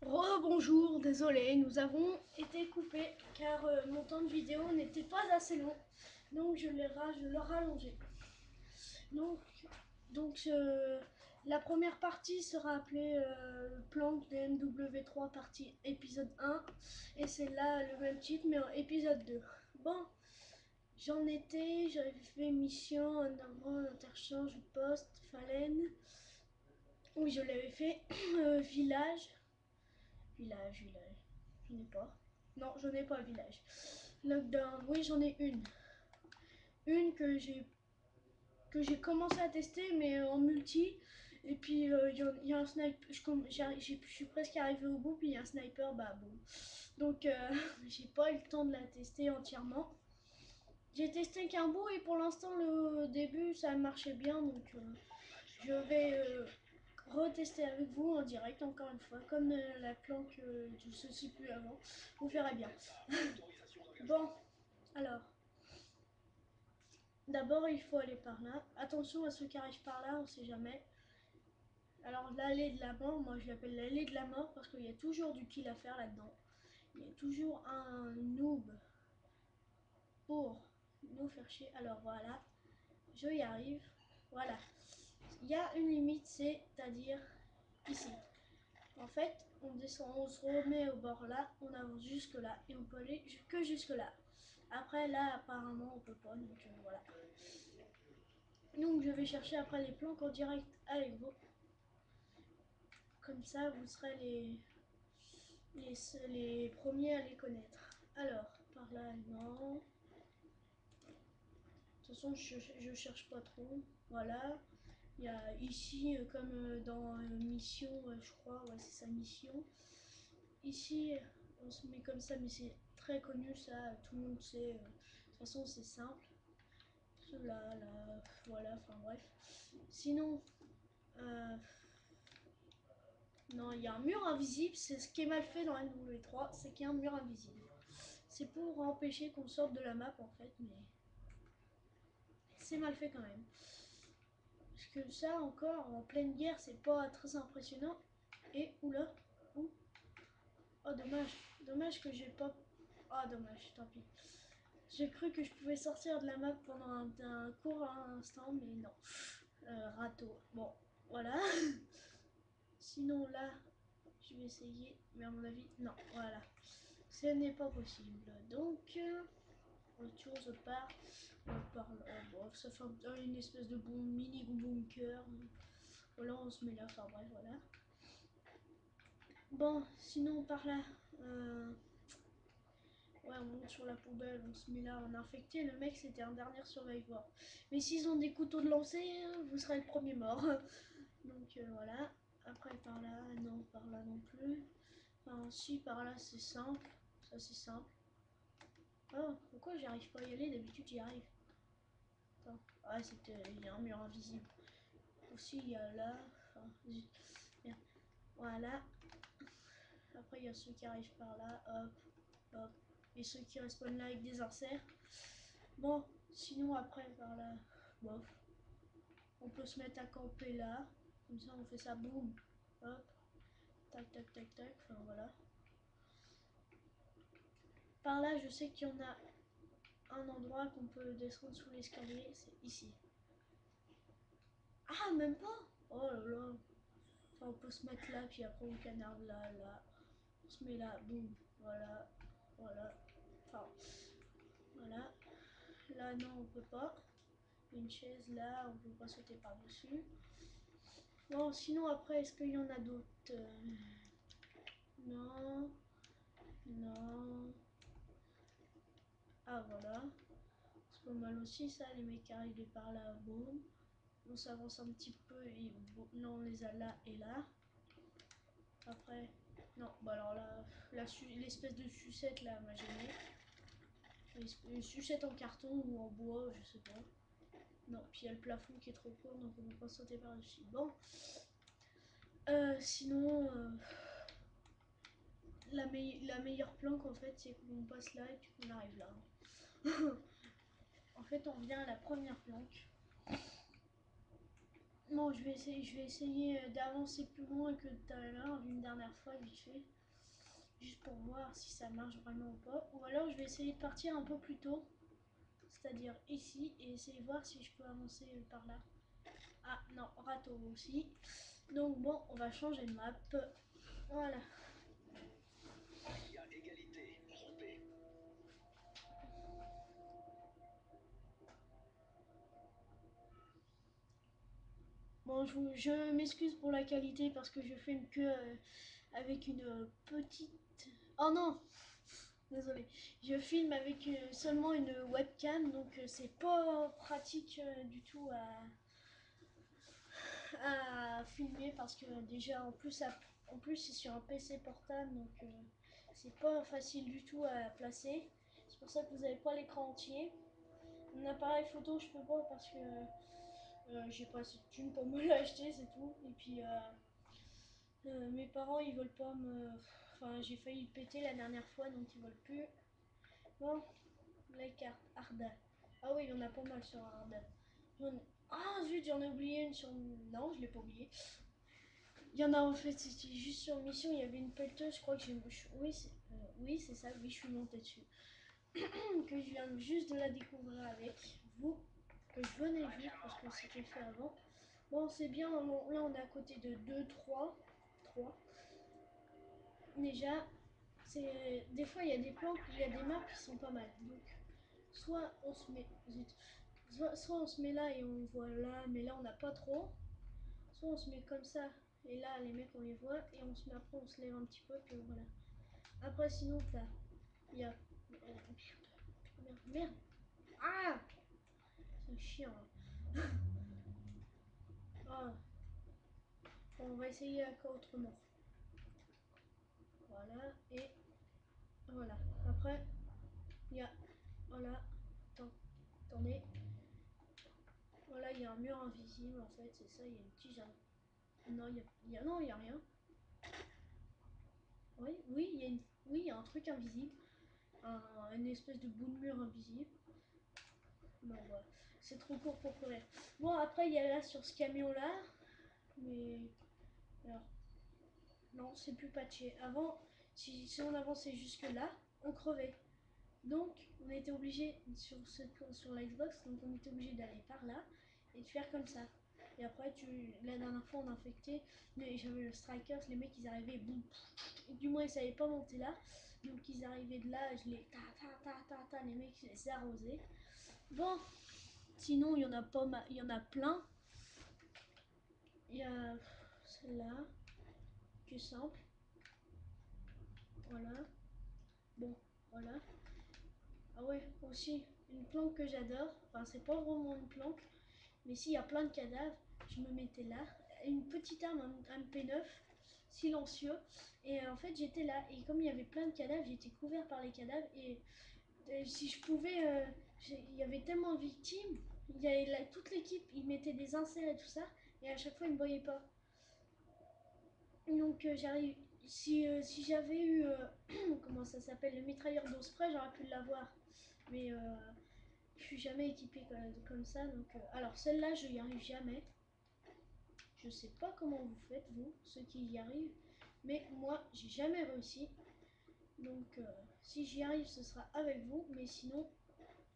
Rebonjour, désolé, nous avons été coupés car mon temps de vidéo n'était pas assez long, donc je le rallongé. Donc, donc, la première partie sera appelée Planck DMW3 partie épisode 1 et c'est là le même titre mais en épisode 2. Bon, j'avais fait mission, en avant, interchange, poste, Falaine. Oui, je l'avais fait. Village. Village. Je n'ai pas. Non, je n'ai pas village. Lockdown, oui, j'en ai une. Une que j'ai commencé à tester, mais en multi. Et puis, il y a un sniper. Je suis presque arrivé au bout, puis il y a un sniper, bah bon. Donc, j'ai pas eu le temps de la tester entièrement. J'ai testé qu'un bout, et pour l'instant, le début, ça marchait bien. Donc, je vais retester avec vous en direct encore une fois, comme la planque du ceci plus avant. Vous verrez bien. Bon, alors, d'abord il faut aller par là. Attention à ceux qui arrivent par là, on sait jamais. Alors l'allée de la mort, moi je l'appelle l'allée de la mort parce qu'il y a toujours du kill à faire là-dedans. Il y a toujours un noob pour nous faire chier. Alors voilà, je y arrive. Voilà. Il y a une limite, c'est-à-dire ici. En fait, on descend, on se remet au bord là, on avance jusque là et on peut aller que jusque là. Après là, apparemment, on peut pas, donc voilà. Donc je vais chercher après les planques en direct avec vous. Comme ça, vous serez les premiers à les connaître. Alors, par là, non. De toute façon, je cherche pas trop. Voilà. Il y a ici, comme dans Mission, je crois, ouais, c'est sa mission. Ici, on se met comme ça, mais c'est très connu, ça, tout le monde sait. De toute façon, c'est simple. Là, là, voilà, enfin bref. Sinon, euh, non, il y a un mur invisible, c'est ce qui est mal fait dans NW3, c'est qu'il y a un mur invisible. C'est pour empêcher qu'on sorte de la map en fait, mais c'est mal fait quand même. Parce que ça encore, en pleine guerre, c'est pas très impressionnant. Et oula, ouh, oh dommage, dommage que j'ai pas... Ah dommage, tant pis. J'ai cru que je pouvais sortir de la map pendant un court instant, mais non. Râteau. Bon, voilà. Sinon là, je vais essayer, mais à mon avis, non, voilà. Ce n'est pas possible. Donc, retour, je pars. Par là. Bon, ça fait une espèce de bon mini bunker. Voilà, on se met là, enfin bref, voilà. Bon, sinon par là, ouais, on monte sur la poubelle, on se met là, on a infecté. Le mec, c'était un dernier survivor. Mais s'ils ont des couteaux de lancer, vous serez le premier mort. Donc voilà. Après, par là, non, par là non plus. Enfin, si, par là, c'est simple. Ça, c'est simple. Oh, pourquoi j'arrive pas à y aller? D'habitude, j'y arrive. Attends. Ah, il y a un mur invisible. Aussi, il y a là. Enfin, voilà. Après, il y a ceux qui arrivent par là. Hop, hop. Et ceux qui respawnent là avec des inserts. Bon, sinon, après, par là, bof. On peut se mettre à camper là. Comme ça, on fait ça, boum. Hop. Tac, tac, tac, tac. Enfin, voilà. Par là, je sais qu'il y en a un endroit qu'on peut descendre sous l'escalier. C'est ici. Ah, même pas. Oh là là. Enfin, on peut se mettre là, puis après on canarde là, là. On se met là, boum. Voilà. Voilà. Enfin, voilà. Là, non, on peut pas. Une chaise là, on peut pas sauter par-dessus. Bon, sinon après, est-ce qu'il y en a d'autres Non. Non. Ah, voilà. C'est pas mal aussi ça, les mecs arrivés par là, boum. On s'avance un petit peu et non, on les a là et là. Après, non, bah alors là, l'espèce de sucette là m'a gêné. Une sucette en carton ou en bois, je sais pas. Non, puis il y a le plafond qui est trop court donc on peut pas sauter par-dessus. Bon, sinon, la meilleure planque en fait, c'est qu'on passe là et puis qu'on arrive là. En fait, on revient à la première planque. Bon, je vais essayer d'avancer plus loin que tout à l'heure, une dernière fois, vite fait. Juste pour voir si ça marche vraiment ou pas. Ou alors, je vais essayer de partir un peu plus tôt. C'est-à-dire ici, et essayer de voir si je peux avancer par là. Ah, non, râteau aussi. Donc bon, on va changer de map. Voilà. Il y a égalité, trompé. Bon, je m'excuse pour la qualité parce que je filme que avec une petite... Oh non! Désolé. Je filme avec seulement une webcam, donc c'est pas pratique du tout à filmer parce que déjà en plus c'est sur un PC portable, donc c'est pas facile du tout à placer. C'est pour ça que vous n'avez pas l'écran entier. Un appareil photo je peux pas parce que j'ai pas assez de thunes pour me l'acheter, c'est tout. Et puis mes parents ils veulent pas me... Enfin j'ai failli le péter la dernière fois donc ils veulent plus. Bon, les cartes Arda. Ah oui, il y en a pas mal sur Arda. Ah zut, j'en ai oublié une sur... Non, je l'ai pas oublié. Il y en a en fait, c'était juste sur mission, il y avait une pelleteuse, je crois que j'ai... Oui, c'est ça, oui, je suis montée dessus. Que je viens juste de la découvrir avec vous, que je venais juste parce que c'était fait avant. Bon, c'est bien, là on est à côté de 2, 3. 3. Déjà, c'est des fois il y a des plans, il y a des maps qui sont pas mal. Donc, soit on se met... Zut. Soit on se met là et on voit là, mais là on n'a pas trop. Soit on se met comme ça, et là les mecs on les voit, et on se met après, on se lève un petit peu, puis voilà. Après sinon t'as... Il y a... Merde, merde. Ah, c'est chiant. Hein. Ah. Bon, on va essayer encore autrement. Voilà, et voilà. Après, il y a... Voilà. Attendez. Voilà, il y a un mur invisible en fait, c'est ça, il y a une petite... Non, non, il y a rien. Oui, oui, il y a une... oui, il y a un truc invisible. Une espèce de bout de mur invisible. Bon, voilà. C'est trop court pour courir. Bon, après, il y a là sur ce camion-là. Mais. Alors, non, c'est plus patché. Avant, si on avançait jusque-là, on crevait. Donc, on était obligé, sur la Xbox, donc on était obligé d'aller par là et de faire comme ça. Et après, la dernière fois, on a infecté. Mais j'avais le Strikers, les mecs, ils arrivaient, boum. Du moins, ils savaient pas monter là. Donc, ils arrivaient de là, je les. Ta, ta, ta, ta, ta, les mecs, je les arrosais. Bon, sinon, il y en a pas il y en a plein. Il y a celle-là, qui est simple. Voilà. Bon, voilà. Ah ouais, aussi, une planque que j'adore. Enfin, c'est pas vraiment une planque, mais s'il y a plein de cadavres, je me mettais là. Une petite arme, un P9, silencieux. Et en fait, j'étais là. Et comme il y avait plein de cadavres, j'étais couvert par les cadavres. Et si je pouvais... il y avait tellement de victimes. Il y avait toute l'équipe, ils mettaient des inserts et tout ça. Et à chaque fois, ils ne me voyaient pas. Donc j'arrive. Si j'avais eu comment ça s'appelle, le mitrailleur d'Osprey, j'aurais pu l'avoir. Mais je suis jamais équipée comme ça. Donc alors celle-là, je n'y arrive jamais. Je sais pas comment vous faites vous, ceux qui y arrivent, mais moi j'ai jamais réussi. Donc si j'y arrive, ce sera avec vous. Mais sinon,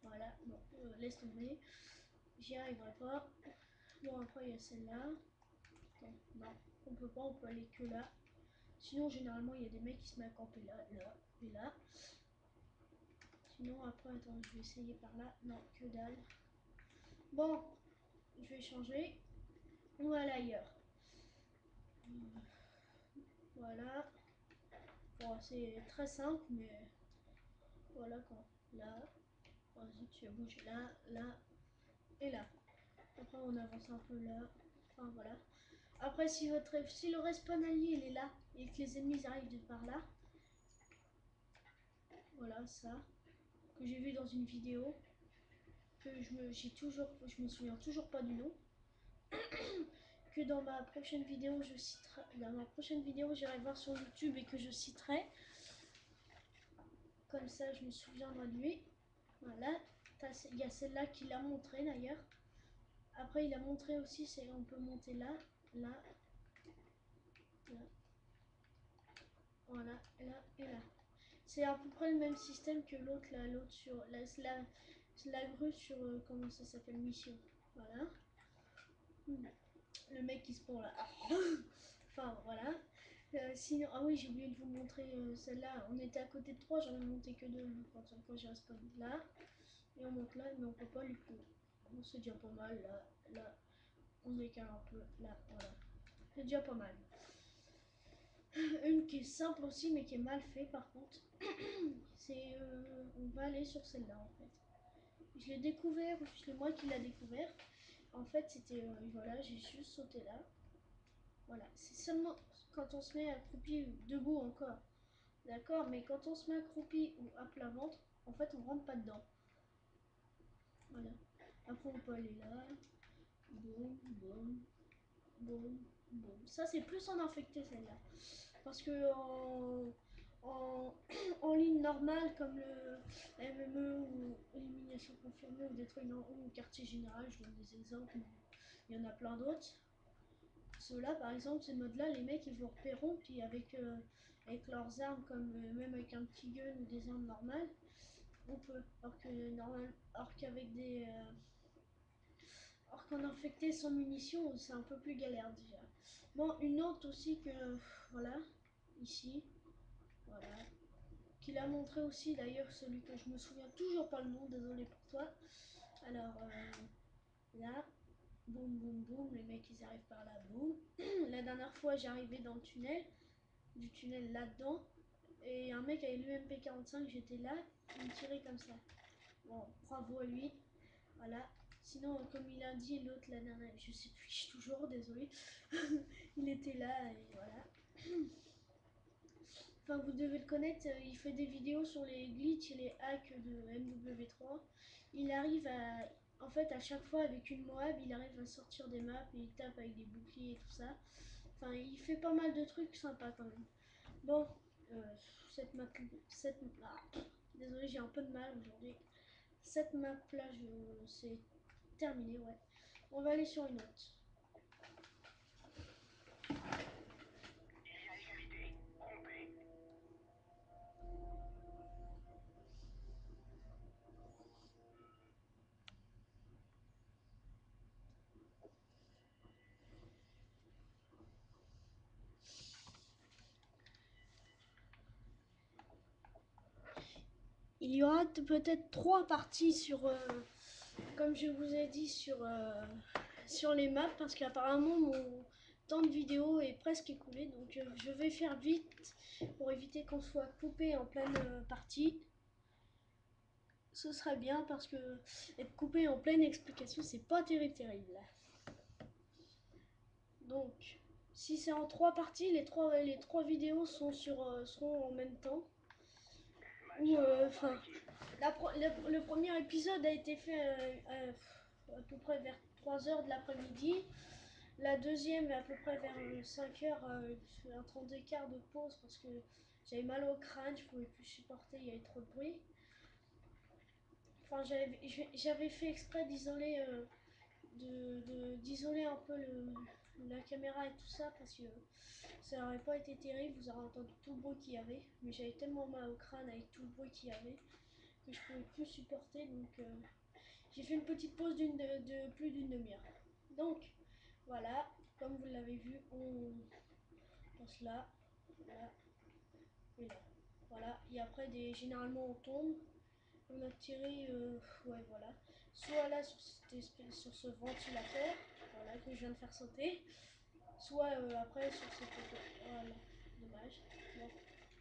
voilà, bon, laisse tomber. J'y arriverai pas. Bon après il y a celle-là. Non, on peut pas, on peut aller que là. Sinon, généralement, il y a des mecs qui se mettent à camper là, là et là. Sinon, après, attends, je vais essayer par là. Non, que dalle. Bon, je vais changer. On va aller ailleurs. Voilà. Bon, c'est très simple, mais voilà quoi. Là. Vas-y, tu vas bouger là, là et là. Après, on avance un peu là. Enfin, voilà. Après, si le respawn allié il est là et que les ennemis arrivent de par là, voilà ça que j'ai vu dans une vidéo. Que je me souviens toujours pas du nom, que dans ma prochaine vidéo je citerai, dans ma prochaine vidéo j'irai voir sur YouTube et que je citerai, comme ça je me souviendrai de lui. Voilà, il y a celle-là qui l'a montré d'ailleurs. Après, il a montré aussi, c'est on peut monter là, là, là, voilà, là et là. C'est à peu près le même système que l'autre, là, l'autre sur la grue sur, comment ça s'appelle, mission. Voilà. Le mec qui se prend là. Enfin, voilà. Sinon, ah oui, j'ai oublié de vous montrer celle-là. On était à côté de 3, j'en ai monté que 2 quand j'ai respawn là. Et on monte là, mais on peut pas lui coup. Bon, c'est déjà pas mal, là, là. On décale un peu, là, voilà. C'est déjà pas mal. Une qui est simple aussi, mais qui est mal fait par contre. C'est, on va aller sur celle-là en fait. Je l'ai découvert, c'est moi qui l'ai découvert. En fait, c'était, voilà, j'ai juste sauté là. Voilà, c'est seulement quand on se met accroupi ou debout encore. D'accord, mais quand on se met accroupi ou à plat ventre, en fait, on rentre pas dedans. Voilà. Après, on peut aller là. Boum, boum, boum, boum. Ça, c'est plus en infecté celle-là. Parce que en ligne normale, comme le MME ou élimination confirmée ou des trucs ou quartier général, je donne des exemples, mais il y en a plein d'autres. Ceux-là, par exemple, ces modes-là, les mecs ils vous repéreront, puis avec leurs armes, comme même avec un petit gun ou des armes normales, on peut. Alors qu'avec des. Alors qu'en infecté sans munitions, c'est un peu plus galère déjà. Bon, une autre aussi que. Voilà, ici. Voilà. Qu'il a montré aussi d'ailleurs, celui que je me souviens toujours pas le nom, désolé pour toi. Alors, là. Boum, boum, boum, les mecs ils arrivent par là, boum. La dernière fois j'arrivais dans le tunnel, du tunnel là-dedans, et un mec avec l'UMP45, j'étais là, il me tirait comme ça. Bon, bravo à lui, voilà. Sinon, comme il a dit l'autre la dernière, je sais plus toujours, désolé, il était là et voilà. Enfin, vous devez le connaître, il fait des vidéos sur les glitches et les hacks de MW3. Il arrive à, en fait, à chaque fois avec une Moab, il arrive à sortir des maps et il tape avec des boucliers et tout ça. Enfin, il fait pas mal de trucs sympas quand même. Bon, cette map, désolé, j'ai un peu de mal aujourd'hui. Cette map là, c'est terminé, ouais. On va aller sur une autre. Il y a égalité. Rompez. Il y aura peut-être 3 parties sur, comme je vous ai dit, sur les maps, parce qu'apparemment mon temps de vidéo est presque écoulé, donc je vais faire vite pour éviter qu'on soit coupé en pleine partie. Ce serait bien parce que être coupé en pleine explication, c'est pas terrible. Donc, si c'est en 3 parties, les trois vidéos seront en même temps. Ou, enfin, le premier épisode a été fait à peu près vers 3 heures de l'après-midi. La deuxième est à peu près vers 5 heures, un 30 d'écart de pause parce que j'avais mal au crâne, je pouvais plus supporter, il y avait trop de bruit. Enfin, j'avais fait exprès d'isoler un peu la caméra et tout ça parce que ça n'aurait pas été terrible, vous aurez entendu tout le bruit qu'il y avait, mais j'avais tellement mal au crâne avec tout le bruit qu'il y avait que je pouvais plus supporter, donc j'ai fait une petite pause de plus d'une demi-heure. Donc voilà, comme vous l'avez vu, on passe là, là et là. Voilà, et après généralement on tombe, on a tiré, ouais voilà, soit là sur ce ventilateur, voilà, que je viens de faire sauter, soit après sur cette photo. Voilà, dommage. Bon,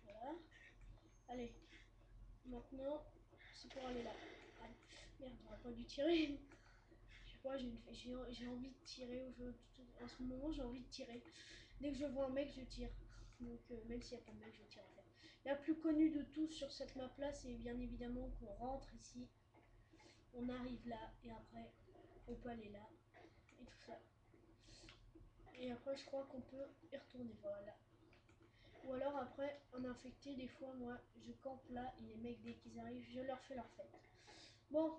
voilà. Allez, maintenant c'est pour aller là. Allez. Merde, j'aurais pas dû tirer. Je sais pas, j'ai envie de tirer. En ce moment, j'ai envie de tirer. Dès que je vois un mec, je tire. Donc, même s'il n'y a pas de mec, je tire en fait. La plus connue de tous sur cette map là, c'est bien évidemment qu'on rentre ici, on arrive là, et après, on peut aller là, et tout ça. Et après, je crois qu'on peut y retourner, voilà. Ou alors après, en infecté, des fois, moi, je campe là, et les mecs, dès qu'ils arrivent, je leur fais leur fête. Bon,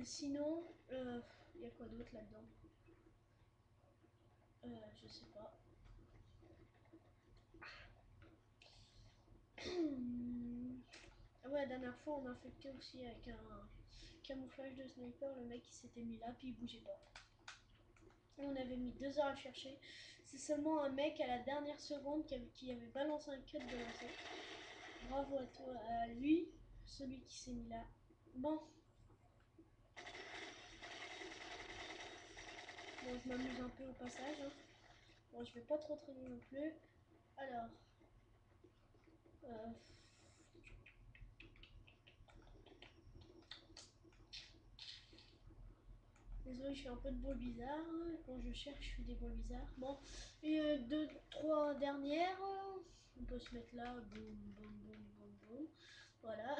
sinon, Il y a quoi d'autre là-dedans? Je sais pas. Ouais, la dernière fois, on a infecté aussi avec un camouflage de sniper. Le mec, il s'était mis là, puis il bougeait pas. Et on avait mis 2 heures à chercher. C'est seulement un mec à la dernière seconde qui avait balancé un cut de lancer. Bravo à toi, à lui, celui qui s'est mis là. Bon, je m'amuse un peu au passage. Hein. Bon, je vais pas trop traîner non plus. Alors, euh, désolé, je fais un peu de bruit bizarre. Quand je cherche, je fais des bruits bizarres. Bon, et 2, 3 dernières. On peut se mettre là. Boum, boum, boum, boum, boum. Voilà.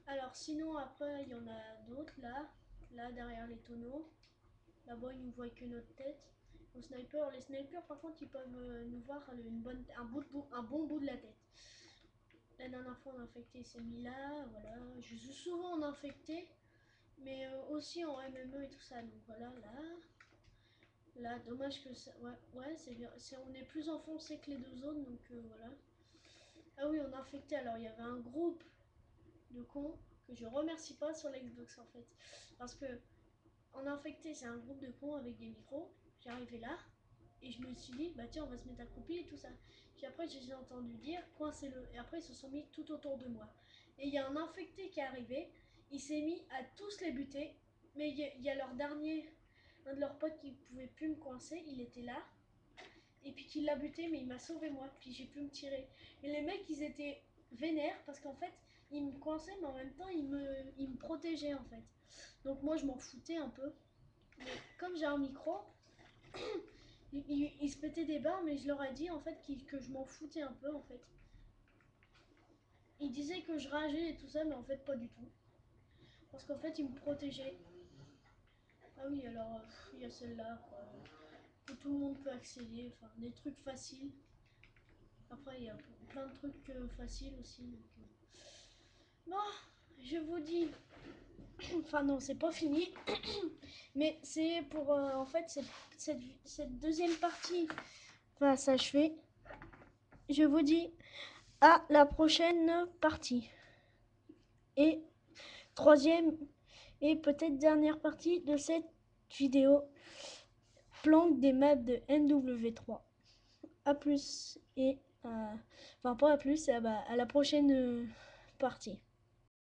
Alors, sinon, après, il y en a d'autres là. Là, derrière les tonneaux. Là-bas, ils ne voient que notre tête. Les snipers, par contre, ils peuvent nous voir un bon bout de la tête. La dernière fois, on a infecté, c'est mis là. Voilà. Je suis souvent en infecté. Mais aussi en MME et tout ça. Donc voilà, là. Là, dommage que ça. Ouais, c'est bien. On est plus enfoncé que les 2 zones. Donc voilà. Ah oui, on a infecté. Alors, il y avait un groupe de cons que je remercie pas sur l'Xbox en fait. Parce que en infecté, c'est un groupe de cons avec des micros. J'arrivais là. Et je me suis dit, bah tiens, on va se mettre accroupi et tout ça. Puis après, j'ai entendu dire, coincez-le. Et après, ils se sont mis tout autour de moi. Et il y a un infecté qui est arrivé. Il s'est mis à tous les buter. Mais il y a leur dernier, un de leurs potes qui pouvait plus me coincer. Il était là. Et puis qui l'a buté, mais il m'a sauvé moi. Puis j'ai pu me tirer. Et les mecs, ils étaient vénères parce qu'en fait, ils me coinçaient, mais en même temps, ils me protégeaient en fait. Donc moi, je m'en foutais un peu. Mais comme j'ai un micro, ils se pétaient des barres, mais je leur ai dit en fait que je m'en foutais un peu en fait. Ils disaient que je rageais et tout ça, mais en fait pas du tout. Parce qu'en fait ils me protégeaient. Ah oui, alors il y a celle-là, quoi, que tout le monde peut accéder, enfin des trucs faciles. Après il y a plein de trucs faciles aussi. Donc, bon, je vous dis, enfin non, c'est pas fini, mais c'est pour en fait cette deuxième partie va s'achever. Je vous dis à la prochaine partie. Et troisième et peut-être dernière partie de cette vidéo. Planque des maps de NW3. A plus et enfin pas à plus, à la prochaine partie.